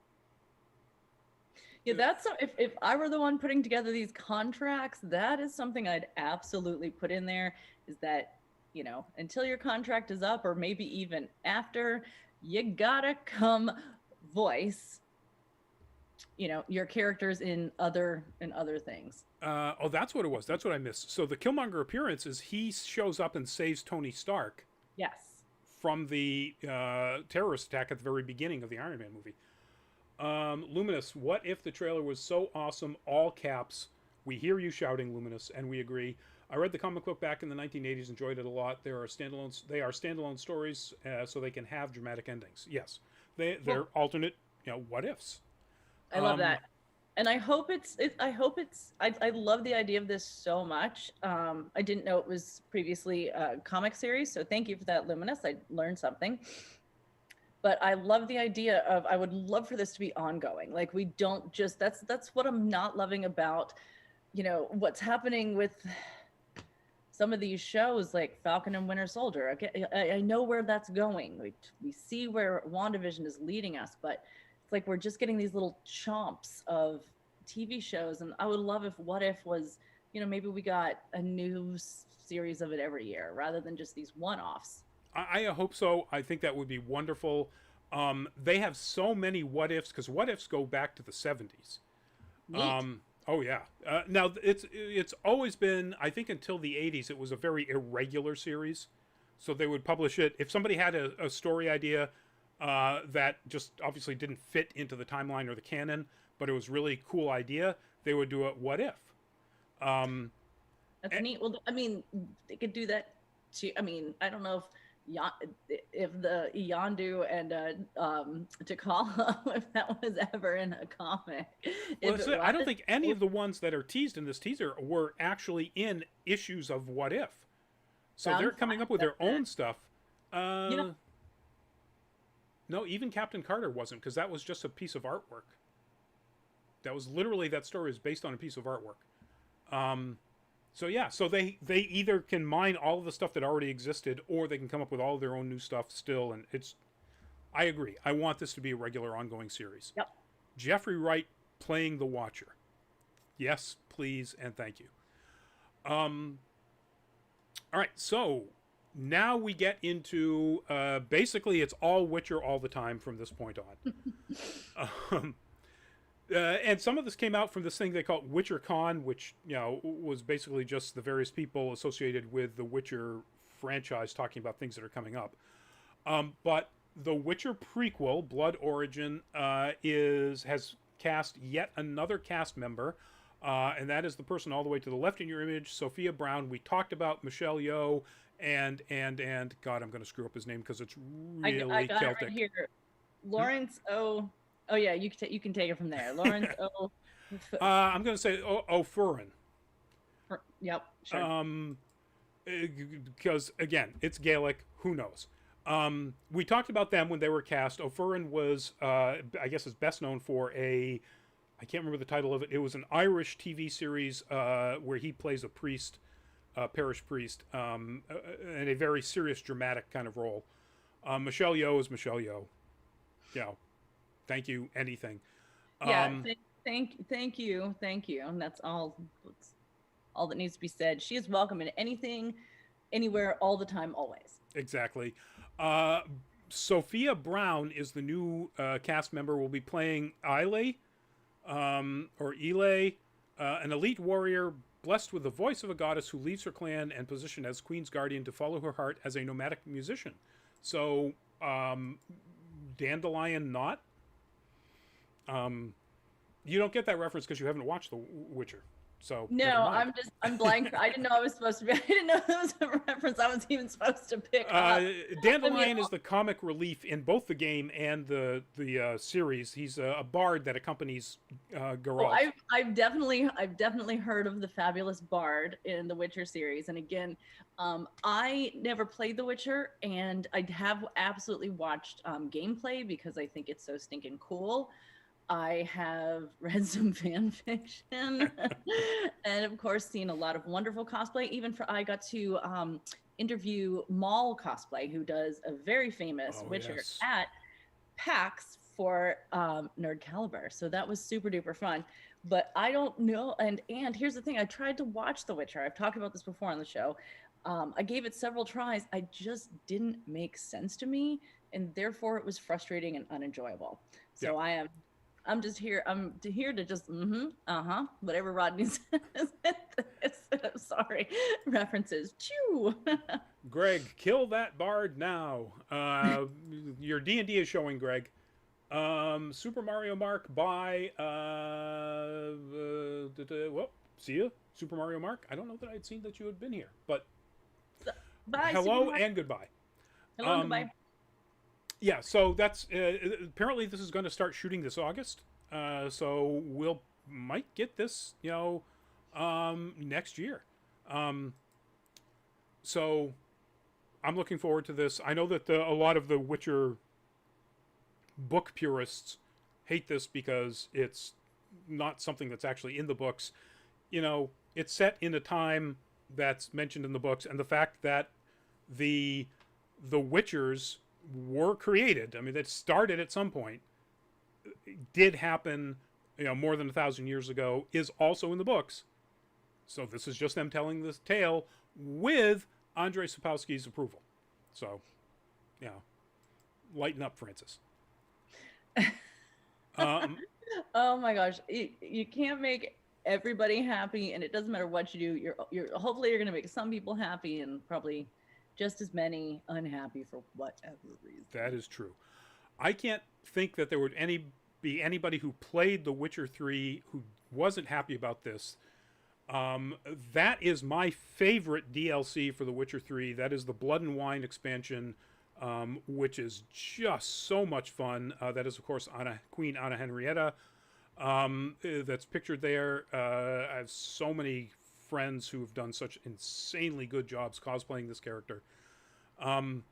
that's if I were the one putting together these contracts, that is something I'd absolutely put in there. Is that, you know, until your contract is up, or maybe even after, you gotta come voice, you know, your characters in other things.
Oh, that's what it was. That's what I missed. So the Killmonger appearance is he shows up and saves Tony Stark.
Yes.
From the terrorist attack at the very beginning of the Iron Man movie. Luminous, what if the trailer was so awesome? All caps. We hear you shouting, Luminous, and we agree. I read the comic book back in the 1980s, enjoyed it a lot. They are standalone stories, so they can have dramatic endings. Yes, they're alternate, what ifs.
I love that, and I hope I love the idea of this so much. I didn't know it was previously a comic series, so thank you for that, Luminous. I learned something. But I love the idea of, I would love for this to be ongoing. Like, we don't just, that's what I'm not loving about, what's happening with some of these shows like Falcon and Winter Soldier. Okay, I know where that's going. We see where WandaVision is leading us, but it's like we're just getting these little chomps of TV shows. And I would love if What If was, maybe we got a new series of it every year rather than just these one-offs.
I hope so. I think that would be wonderful. They have so many what ifs because what ifs go back to the 70s. Oh yeah. Now it's always been, I think until the 80s, it was a very irregular series. So they would publish it if somebody had a story idea that just obviously didn't fit into the timeline or the canon, but it was really cool idea. They would do a what if.
That's neat. Well, I mean, they could do that too. I mean, I don't know if the Yondu and T'Challa, if that was ever in a comic.
Well, I don't think any of the ones that are teased in this teaser were actually in issues of What If. So they're coming up with their own stuff. No, even Captain Carter wasn't, because that was just a piece of artwork. That was literally, that story is based on a piece of artwork. So yeah, so they either can mine all of the stuff that already existed, or they can come up with all of their own new stuff still. And I agree. I want this to be a regular, ongoing series.
Yep.
Jeffrey Wright playing the Watcher. Yes, please, and thank you. All right, so now we get into basically it's all Witcher all the time from this point on. And some of this came out from this thing they call WitcherCon, which was basically just the various people associated with the Witcher franchise talking about things that are coming up. But the Witcher prequel, Blood Origin, has cast yet another cast member, and that is the person all the way to the left in your image, Sophia Brown. We talked about Michelle Yeoh and God, I'm going to screw up his name because it's really
I got
Celtic.
It right here. Lawrence O. Oh yeah, you can take it from there. Lawrence O.
I'm going to say O'Furin.
Yep, sure.
Because again, it's Gaelic. Who knows? We talked about them when they were cast. O'Furin was, I guess, is best known for I can't remember the title of it. It was an Irish TV series where he plays a priest, parish priest, in a very serious, dramatic kind of role. Michelle Yeoh is Michelle Yeoh. Thank you. Anything.
Yeah. Thank you. And that's all that needs to be said. She is welcome in anything, anywhere, all the time, always.
Exactly. Uh, Sophia Brown is the new cast member. Will be playing Ile, or Ile, an elite warrior blessed with the voice of a goddess who leaves her clan and positioned as Queen's guardian to follow her heart as a nomadic musician. So, Dandelion Knot. You don't get that reference because you haven't watched The Witcher. So
No, I'm blank. I didn't know I was supposed to be. I didn't know that was a reference I was even supposed to pick up.
Dandelion is the comic relief in both the game and the series. He's a bard that accompanies Geralt.
Well, I've definitely heard of the fabulous bard in the Witcher series, and again, I never played The Witcher, and I have absolutely watched gameplay because I think it's so stinking cool. I have read some fan fiction and of course seen a lot of wonderful cosplay. Even I got to interview Maul Cosplay, who does a very famous Witcher at PAX for Nerd Caliber. So that was super duper fun. But I don't know. And here's the thing. I tried to watch The Witcher. I've talked about this before on the show. I gave it several tries. I just didn't make sense to me. And therefore it was frustrating and unenjoyable. So yeah. I'm just here. I'm here to just whatever Rodney says. Sorry, references. Chew.
Greg, kill that bard now. Your D&D is showing, Greg. Super Mario Mark by well, see ya. Super Mario Mark. I don't know that I'd seen that you had been here, but
bye,
hello and goodbye.
Hello and goodbye.
Yeah, so that's apparently this is going to start shooting this August. So might get this, next year. So I'm looking forward to this. I know that a lot of the Witcher book purists hate this because it's not something that's actually in the books. It's set in a time that's mentioned in the books, and the fact that the Witchers were created. I mean, that started at some point. Did happen, more than 1,000 years ago. Is also in the books. So this is just them telling this tale with Andrei Sapkowski's approval. So, lighten up, Francis.
Oh my gosh, you can't make everybody happy, and it doesn't matter what you do. You're hopefully you're going to make some people happy, and probably just as many unhappy for whatever reason.
That is true. I can't think that there would be anybody who played The Witcher 3 who wasn't happy about this. That is my favorite DLC for The Witcher 3. That is the Blood and Wine expansion, which is just so much fun. That is, of course, Queen Anna Henrietta. That's pictured there. I have so many friends who have done such insanely good jobs cosplaying this character. The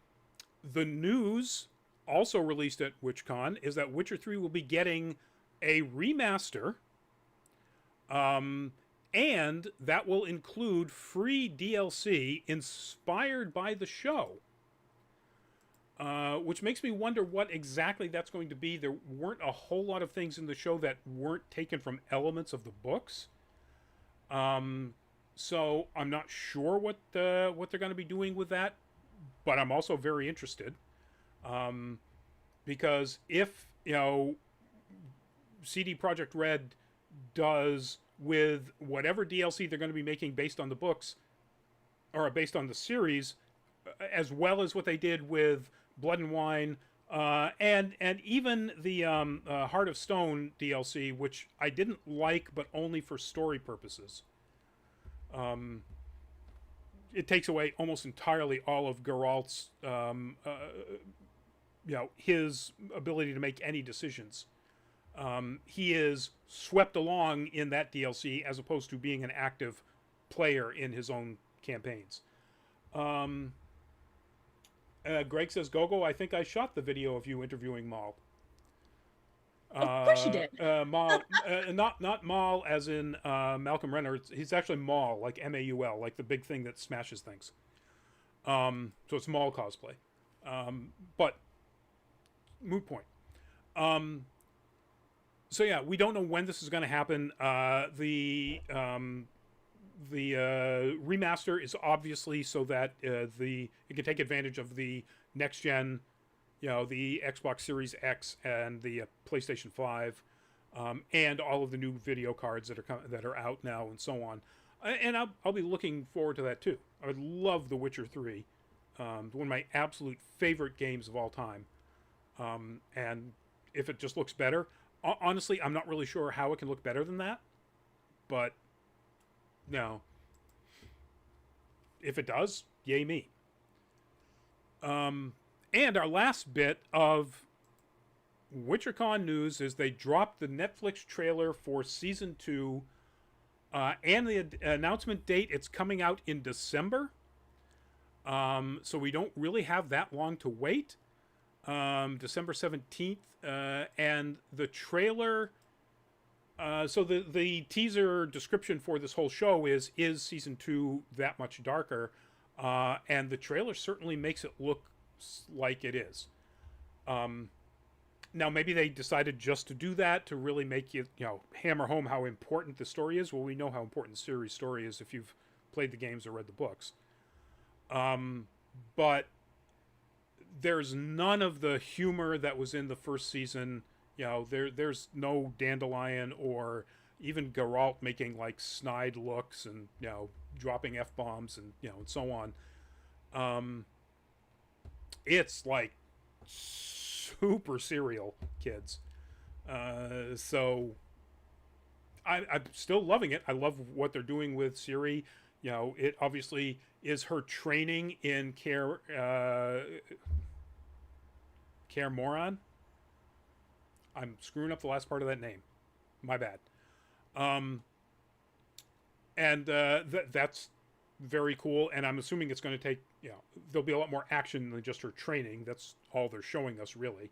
news also released at WitchCon is that Witcher 3 will be getting a remaster, and that will include free DLC inspired by the show, which makes me wonder what exactly that's going to be. There weren't a whole lot of things in the show that weren't taken from elements of the books. So I'm not sure what they're going to be doing with that, but I'm also very interested, because if CD Projekt Red does with whatever DLC they're going to be making based on the books or based on the series, as well as what they did with Blood and Wine, and even the Heart of Stone DLC, which I didn't like, but only for story purposes. It takes away almost entirely all of Geralt's, his ability to make any decisions. He is swept along in that DLC as opposed to being an active player in his own campaigns. Greg says, Gogo, I think I shot the video of you interviewing Maul.
Of course you did.
Maul, not Maul as in Malcolm Renner. He's actually Maul, like M-A-U-L, like the big thing that smashes things. So it's Maul cosplay. But moot point. So yeah, we don't know when this is going to happen. The remaster is obviously so that it can take advantage of the next gen, the Xbox Series X and the PlayStation 5, and all of the new video cards that are out now and so on. And I'll be looking forward to that too. I would love The Witcher 3, one of my absolute favorite games of all time. And if it just looks better, honestly, I'm not really sure how it can look better than that. But no, if it does, yay me. And our last bit of WitcherCon news is they dropped the Netflix trailer for season 2, and the announcement date. It's coming out in December, so we don't really have that long to wait. December 17th, and the trailer. So the teaser description for this whole show is season 2 that much darker, and the trailer certainly makes it look like it is. Now maybe they decided just to do that to really make you hammer home how important the story is. Well, we know how important the series story is if you've played the games or read the books. But there's none of the humor that was in the first season. There's no Dandelion or even Geralt making like snide looks and dropping F-bombs and and so on. It's like super serial, kids. So I'm still loving it. I love what they're doing with Ciri. It obviously is her training in Kaer Morhen. I'm screwing up the last part of that name. My bad. And that's very cool. And I'm assuming it's going to take, there'll be a lot more action than just her training. That's all they're showing us, really.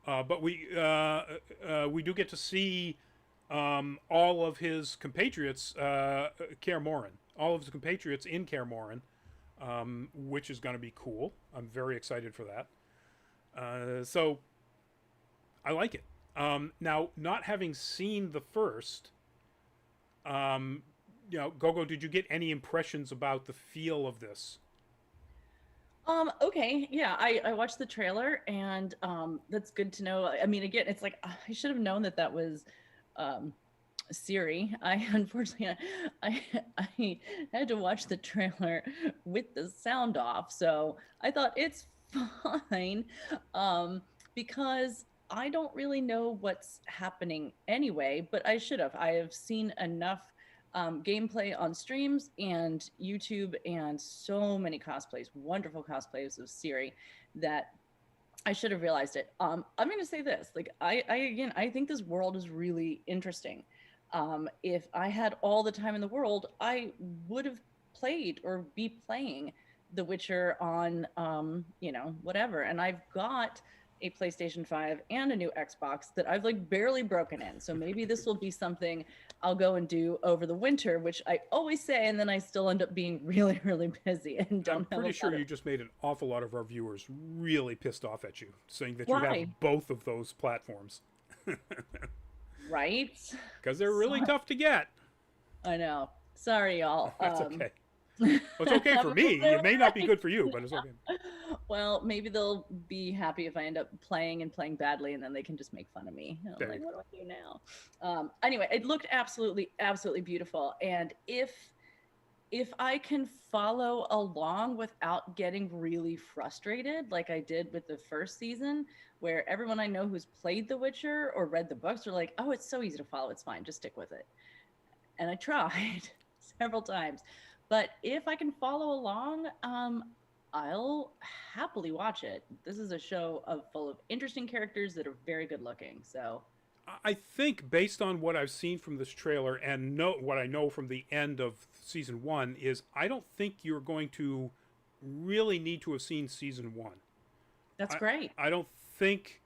But we do get to see all of his compatriots, Kaer Morhen. All of his compatriots in Kaer Morhen, which is going to be cool. I'm very excited for that. So I like it. Now, not having seen the first, Gogo, did you get any impressions about the feel of this?
Okay, yeah, I watched the trailer, and that's good to know. I mean, again, it's like I should have known that was Ciri. Unfortunately, I had to watch the trailer with the sound off, so I thought it's fine, because I don't really know what's happening anyway, but I should have. I have seen enough gameplay on streams and YouTube and so many cosplays, wonderful cosplays of Ciri, that I should have realized it. I'm going to say this, like, I think this world is really interesting. If I had all the time in the world, I would have played or be playing The Witcher on, whatever. And I've got a PlayStation 5 and a new Xbox that I've like barely broken in. So maybe this will be something I'll go and do over the winter, which I always say, and then I still end up being really, really busy and don't.
I'm pretty sure you just made an awful lot of our viewers really pissed off at you, saying that
Why?
you have both of those platforms.
Right?
Because they're really tough to get.
I know. Sorry, y'all.
That's okay. Well, it's okay for me. It may not be good for you, but it's okay.
Well, maybe they'll be happy if I end up playing badly, and then they can just make fun of me. And I'm like, what do I do now? Anyway, it looked absolutely, absolutely beautiful. And if I can follow along without getting really frustrated, like I did with the first season, where everyone I know who's played The Witcher or read the books are like, oh, it's so easy to follow. It's fine. Just stick with it. And I tried several times. But if I can follow along, I'll happily watch it. This is a show full of interesting characters that are very good looking. So
I think based on what I've seen from this trailer and what I know from the end of season 1 is I don't think you're going to really need to have seen season 1.
That's great.
I don't think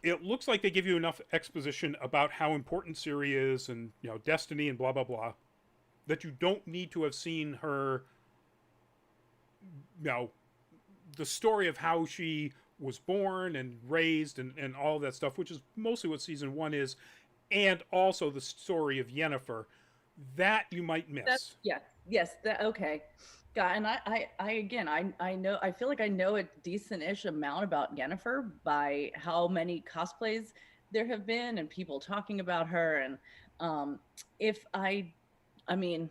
it looks like they give you enough exposition about how important Ciri is and destiny and blah blah blah that you don't need to have seen her, the story of how she was born and raised and all of that stuff, which is mostly what season 1 is, and also the story of Yennefer. That you might
That's
miss.
yes, that okay. God, and I again, I know, I feel like I know a decent-ish amount about Yennefer by how many cosplays there have been and people talking about her. And um, if I mean,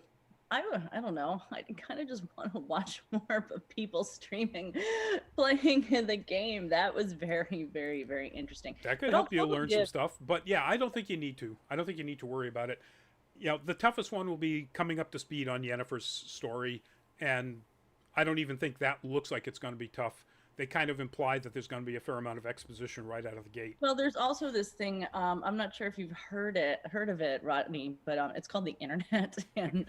I don't know. I kind of just want to watch more of people streaming, playing in the game. That was very, very, very interesting.
That could
But I'll
help you
totally
learn some
give.
stuff. But yeah, I don't think you need to. I don't think you need to worry about it. The toughest one will be coming up to speed on Yennefer's story, and I don't even think that looks like it's going to be tough. They kind of imply that there's going to be a fair amount of exposition right out of the gate.
Well, there's also this thing. I'm not sure if you've heard of it, Rodney, but it's called the internet, and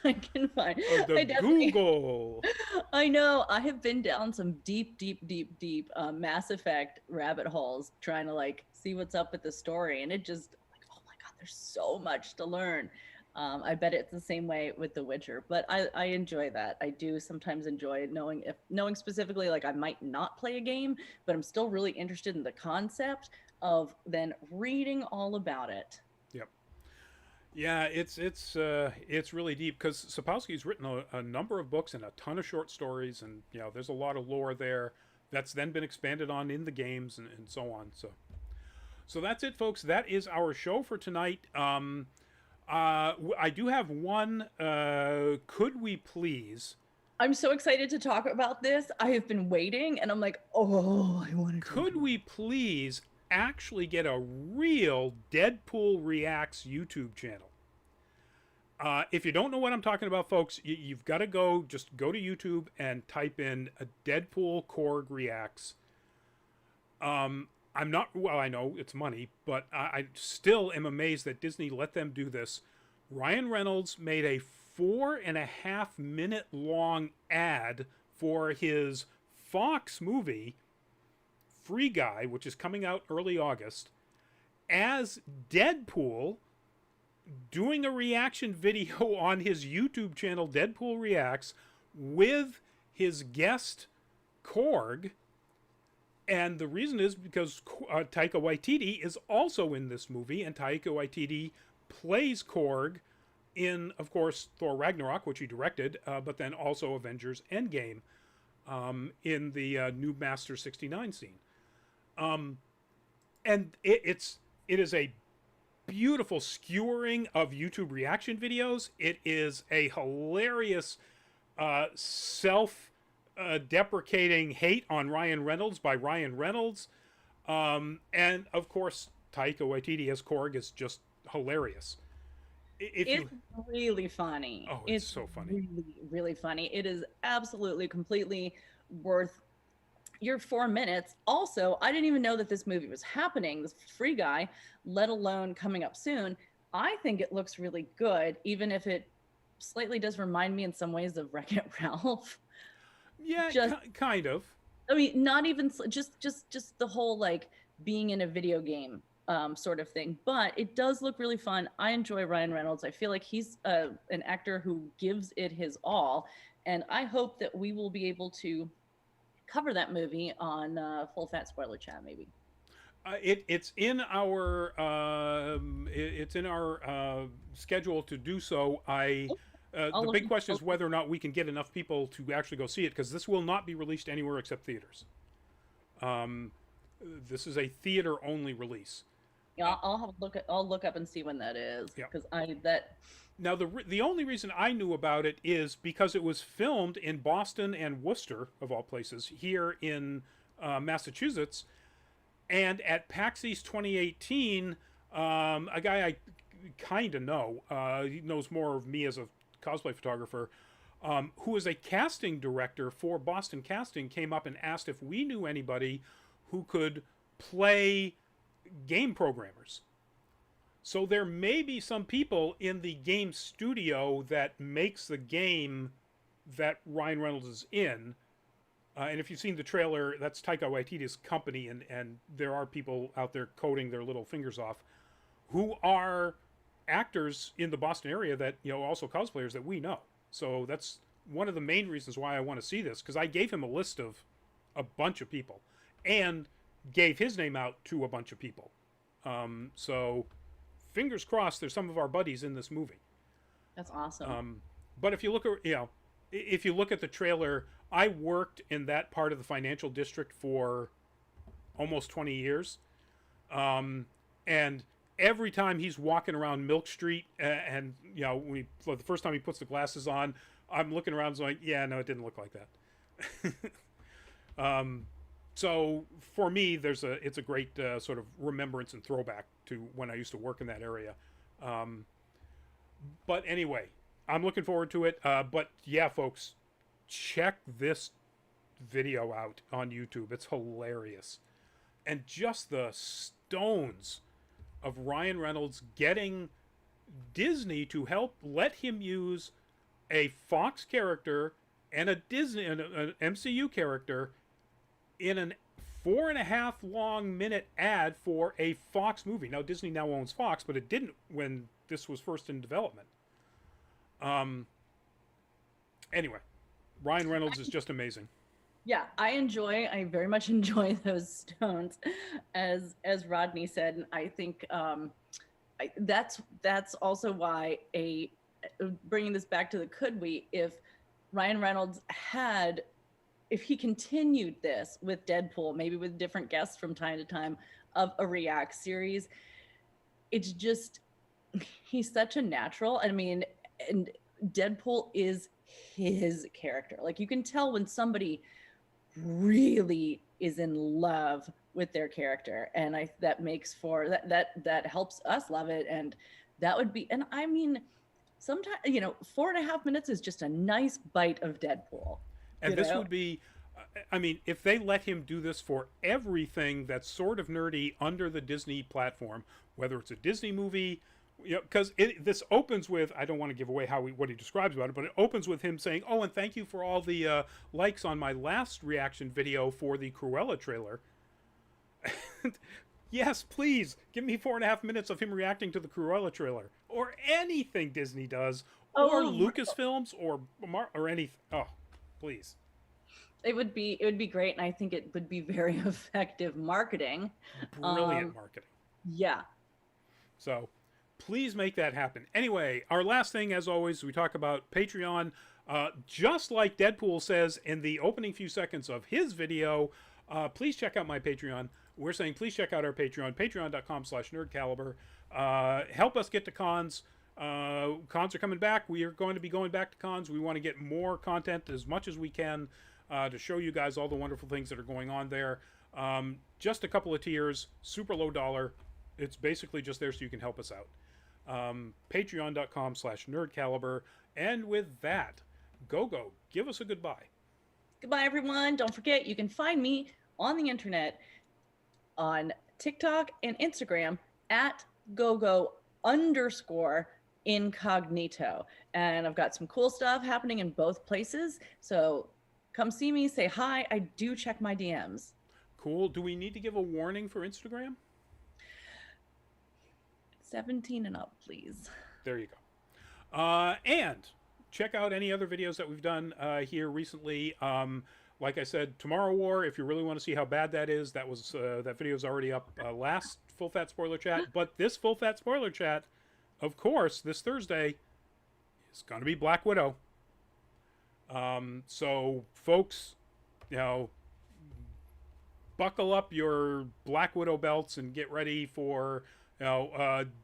I can find.
The
I definitely.
Google.
I know. I have been down some deep, deep, deep, deep Mass Effect rabbit holes trying to like see what's up with the story, and it just like, oh my god, there's so much to learn. I bet it's the same way with The Witcher, but I enjoy that. I do sometimes enjoy knowing specifically, like I might not play a game, but I'm still really interested in the concept of then reading all about it.
Yep. Yeah, it's really deep because Sapowski's written a number of books and a ton of short stories, and there's a lot of lore there that's then been expanded on in the games and so on. So that's it, folks. That is our show for tonight. I do have one. Could we please?
I'm so excited to talk about this. I have been waiting, and I'm like, oh, I want to talk
Could
about
we please actually get a real Deadpool Reacts YouTube channel? If you don't know what I'm talking about, folks, you've got to just go to YouTube and type in a Deadpool Korg Reacts. I'm not, well, I know it's money, but I still am amazed that Disney let them do this. Ryan Reynolds made a 4.5 minute long ad for his Fox movie, Free Guy, which is coming out early August, as Deadpool, doing a reaction video on his YouTube channel, Deadpool Reacts, with his guest Korg. And the reason is because Taika Waititi is also in this movie, and Taika Waititi plays Korg in, of course, Thor Ragnarok, which he directed, but then also Avengers Endgame in the new Master 69 scene. And it is a beautiful skewering of YouTube reaction videos. It is a hilarious self deprecating hate on Ryan Reynolds by Ryan Reynolds. And of course, Taika Waititi as Korg is just hilarious.
It's really funny.
Oh, it's so funny.
Really, really funny. It is absolutely, completely worth your 4 minutes. Also, I didn't even know that this movie was happening, this Free Guy, let alone coming up soon. I think it looks really good, even if it slightly does remind me in some ways of Wreck-It Ralph.
Yeah,
Just,
kind of.
I mean, not even just the whole like being in a video game sort of thing, but it does look really fun. I enjoy Ryan Reynolds. I feel like he's an actor who gives it his all, and I hope that we will be able to cover that movie on Full Fat Spoiler Chat, maybe.
It's in our schedule to do so. The big question is whether or not we can get enough people to actually go see it, because this will not be released anywhere except theaters. This is a theater only release.
Yeah, I'll have a look at. I'll look up and see when that is,
Yeah.
because I that.
Now the only reason I knew about it is because it was filmed in Boston and Worcester, of all places, here in Massachusetts, and at PAX East 2018, a guy I kind of know, he knows more of me as a cosplay photographer, who is a casting director for Boston Casting, came up and asked if we knew anybody who could play game programmers. So there may be some people in the game studio that makes the game that Ryan Reynolds is in. And if you've seen the trailer, that's Taika Waititi's company, and there are people out there coding their little fingers off who are actors in the Boston area that, also cosplayers that we know. So that's one of the main reasons why I want to see this, because I gave him a list of a bunch of people and gave his name out to a bunch of people. So fingers crossed there's some of our buddies in this movie.
That's awesome.
But if you look at, if you look at the trailer, I worked in that part of the financial district for almost 20 years. And every time he's walking around Milk Street, and the first time he puts the glasses on, I'm looking around and going, yeah, no, it didn't look like that. So for me, it's a great sort of remembrance and throwback to when I used to work in that area. But anyway, I'm looking forward to it. But yeah, folks, check this video out on YouTube. It's hilarious. And just the stones of Ryan Reynolds getting Disney to help let him use a Fox character and an MCU character in an 4.5 long minute ad for a Fox movie. Now Disney now owns Fox, but it didn't when this was first in development. Anyway, Ryan Reynolds is just amazing.
Yeah, I very much enjoy those stones, as Rodney said, and I think that's also why bringing this back to the could we, if Ryan Reynolds if he continued this with Deadpool, maybe with different guests from time to time of a React series, it's just, he's such a natural. I mean, and Deadpool is his character. Like, you can tell when somebody really is in love with their character, and that makes for that helps us love it. And that would be, and I mean, sometimes 4.5 minutes is just a nice bite of Deadpool.
And this would be, I mean, if they let him do this for everything that's sort of nerdy under the Disney platform, whether it's a Disney movie, because this opens with, I don't want to give away what he describes about it, but it opens with him saying, "Oh, and thank you for all the likes on my last reaction video for the Cruella trailer." Yes, please give me 4.5 minutes of him reacting to the Cruella trailer, or anything Disney does, or Lucasfilms, or anything. Oh, please.
It would be great, and I think it would be very effective marketing.
Brilliant marketing.
Yeah.
So please make that happen. Anyway, our last thing, as always, we talk about Patreon. Just like Deadpool says in the opening few seconds of his video, please check out my Patreon. We're saying please check out our Patreon, patreon.com/nerdcaliber. Help us get to cons. Cons are coming back. We are going to be going back to cons. We want to get more content as much as we can to show you guys all the wonderful things that are going on there. Just a couple of tiers, super low dollar. It's basically just there so you can help us out. Patreon.com/nerdcaliber. And with that, go, give us a goodbye.
Goodbye, everyone. Don't forget, you can find me on the internet on TikTok and Instagram at gogo_incognito. And I've got some cool stuff happening in both places. So come see me, say hi. I do check my DMs.
Cool. Do we need to give a warning for Instagram?
17 and up, please.
There you go. And check out any other videos that we've done here recently. Like I said, Tomorrow War, if you really want to see how bad that is, that video is already up last Full Fat Spoiler Chat. But this Full Fat Spoiler Chat, of course, this Thursday, is going to be Black Widow. So, folks, buckle up your Black Widow belts and get ready for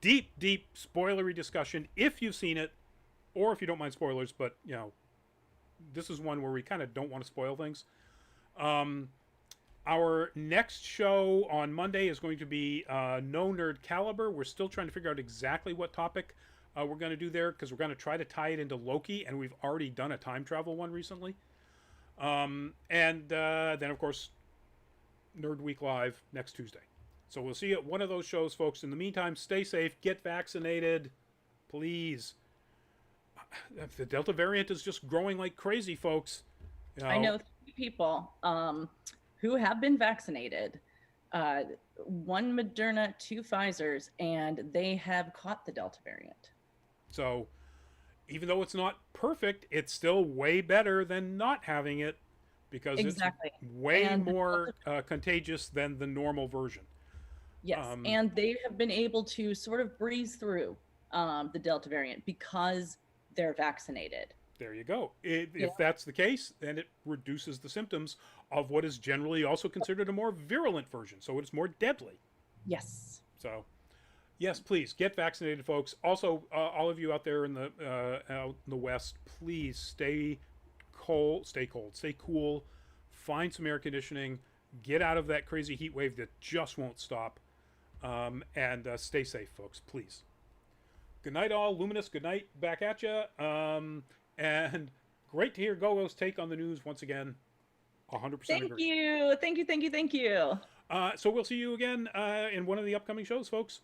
deep spoilery discussion if you've seen it, or if you don't mind spoilers. But this is one where we kind of don't want to spoil things. Our next show on Monday is going to be No Nerd Caliber. We're still trying to figure out exactly what topic we're going to do there, because we're going to try to tie it into Loki, and we've already done a time travel one recently. And then, of course, Nerd Week Live next Tuesday. So we'll see you at one of those shows, folks. In the meantime, stay safe, get vaccinated, please. The Delta variant is just growing like crazy, folks.
I know 3 people who have been vaccinated. 1 Moderna, 2 Pfizers, and they have caught the Delta variant.
So even though it's not perfect, it's still way better than not having it, because it's way more contagious than the normal version.
Yes, and they have been able to sort of breeze through the Delta variant because they're vaccinated.
There you go. If that's the case, then it reduces the symptoms of what is generally also considered a more virulent version. So it's more deadly.
Yes.
So, yes, please get vaccinated, folks. Also, all of you out there in the West, please stay cool. Find some air conditioning. Get out of that crazy heat wave that just won't stop. And stay safe, folks, please. Good night, all. Luminous, good night. Back at you. And great to hear Gogo's take on the news once again. 100% agree.
Thank you. So
we'll see you again in one of the upcoming shows, folks.